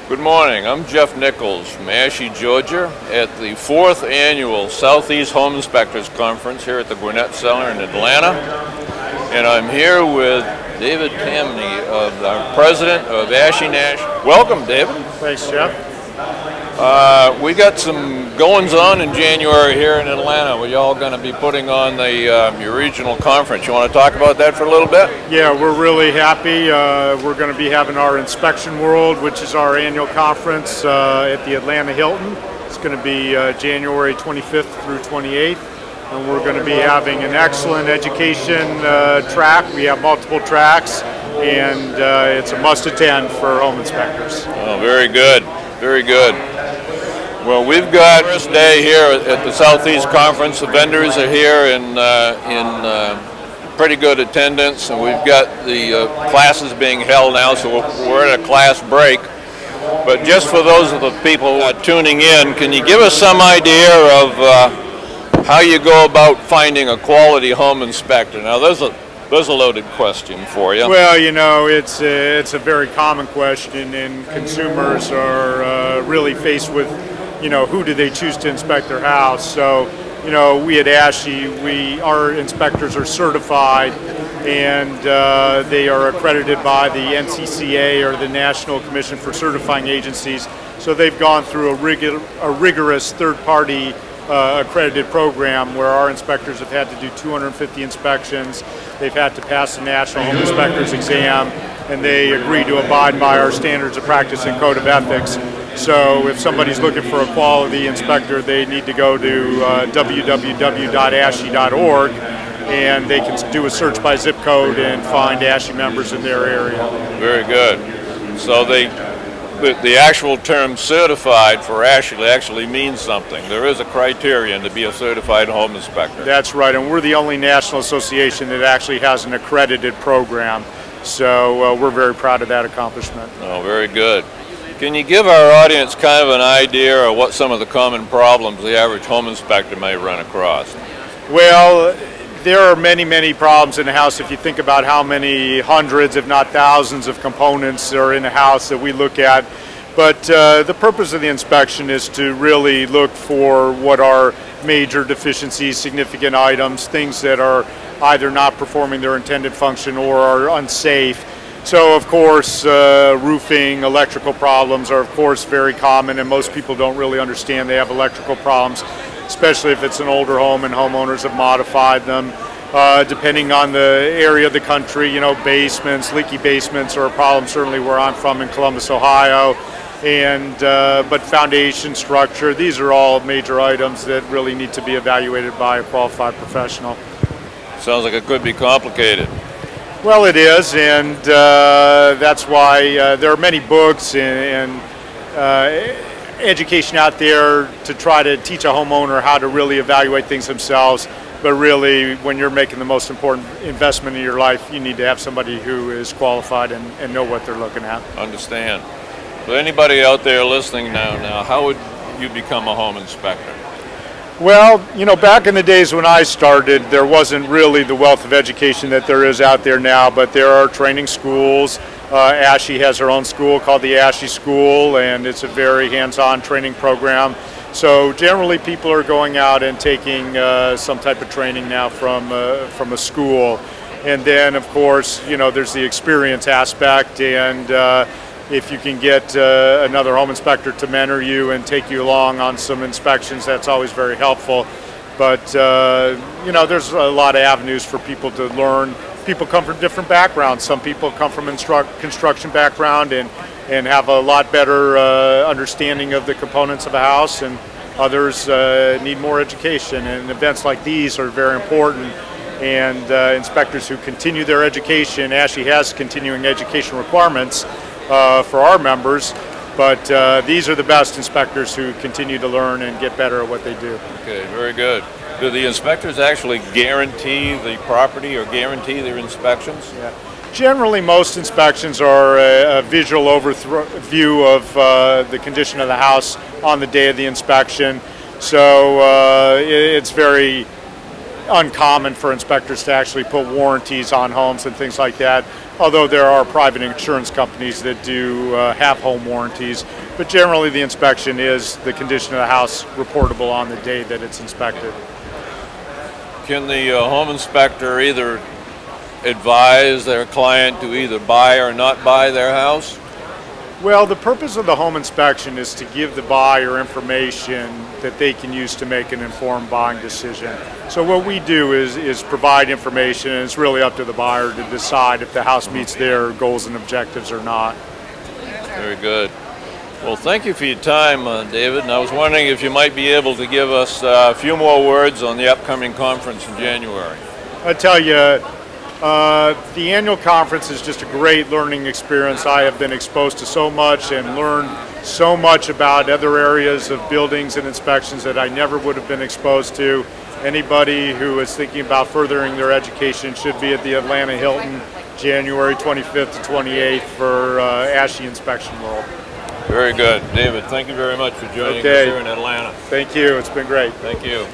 Good morning. I'm Jeff Nichols from ASHI, Georgia, at the 4th Annual Southeast Home Inspectors Conference here at the Gwinnett Center in Atlanta. And I'm here with David Tamney, the President of ASHI National. Welcome, David. Thanks, Jeff. We got some goings-on in January here in Atlanta. We're all going to be putting on the your regional conference. You want to talk about that for a little bit? Yeah, we're really happy. We're going to be having our Inspection World, which is our annual conference at the Atlanta Hilton. It's going to be January 25th through 28th, and we're going to be having an excellent education track. We have multiple tracks, and it's a must-attend for home inspectors. Oh, very good. Very good. Well, we've got first day here at the Southeast Conference. The vendors are here in pretty good attendance, and we've got the classes being held now, so we're at a class break. But just for those of the people tuning in, can you give us some idea of how you go about finding a quality home inspector? Now, there's a loaded question for you. Well, you know, it's a very common question, and consumers are really faced with, you know, who do they choose to inspect their house? So, you know, we at ASHI, our inspectors are certified, and they are accredited by the NCCA, or the National Commission for Certifying Agencies. So they've gone through a rigorous third-party accredited program where our inspectors have had to do 250 inspections. They've had to pass the National Home Inspectors exam, and they agree to abide by our standards of practice and code of ethics. So if somebody's looking for a quality inspector, they need to go to www.ashi.org, and they can do a search by zip code and find ASHI members in their area. Very good. So the actual term certified for ASHI actually means something. There is a criterion to be a certified home inspector. That's right, and we're the only national association that actually has an accredited program. So we're very proud of that accomplishment. Oh, very good. Can you give our audience kind of an idea of what some of the common problems the average home inspector may run across? Well, there are many, many problems in a house. If you think about how many hundreds, if not thousands, of components are in a house that we look at. But the purpose of the inspection is to really look for what are major deficiencies, significant items, things that are either not performing their intended function or are unsafe. So, of course, roofing, electrical problems are, of course, very common, and most people don't really understand they have electrical problems, especially if it's an older home and homeowners have modified them. Depending on the area of the country, you know, basements, leaky basements are a problem, certainly where I'm from in Columbus, Ohio. And but foundation structure, these are all major items that really need to be evaluated by a qualified professional. Sounds like it could be complicated. Well, it is, and that's why there are many books and education out there to try to teach a homeowner how to really evaluate things themselves. But really, when you're making the most important investment in your life, you need to have somebody who is qualified and know what they're looking at. Understand. For anybody out there listening now, how would you become a home inspector? Well, you know, back in the days when I started, there wasn't really the wealth of education that there is out there now, but there are training schools. ASHI has her own school called the ASHI School, and it's a very hands-on training program. So generally people are going out and taking some type of training now from a school. And then, of course, you know, there's the experience aspect, and if you can get another home inspector to mentor you and take you along on some inspections, that's always very helpful. But, you know, there's a lot of avenues for people to learn. People come from different backgrounds. Some people come from construction background and have a lot better understanding of the components of a house, and others need more education. And events like these are very important. And inspectors who continue their education, ASHI has continuing education requirements for our members, but these are the best inspectors who continue to learn and get better at what they do. Okay, very good. Do the inspectors actually guarantee the property or guarantee their inspections? Yeah. Generally, most inspections are a visual overview of the condition of the house on the day of the inspection. So it's very uncommon for inspectors to actually put warranties on homes and things like that, although there are private insurance companies that do have home warranties. But generally the inspection is the condition of the house reportable on the day that it's inspected. Can the home inspector either advise their client to either buy or not buy their house? Well, the purpose of the home inspection is to give the buyer information that they can use to make an informed buying decision. So what we do is provide information, and it's really up to the buyer to decide if the house meets their goals and objectives or not. Very good. Well, thank you for your time, David, and I was wondering if you might be able to give us a few more words on the upcoming conference in January. I tell you, the annual conference is just a great learning experience. I have been exposed to so much and learned so much about other areas of buildings and inspections that I never would have been exposed to. Anybody who is thinking about furthering their education should be at the Atlanta Hilton, January 25th to 28th for ASHI Inspection World. Very good. David, thank you very much for joining us here in Atlanta. Thank you. It's been great. Thank you.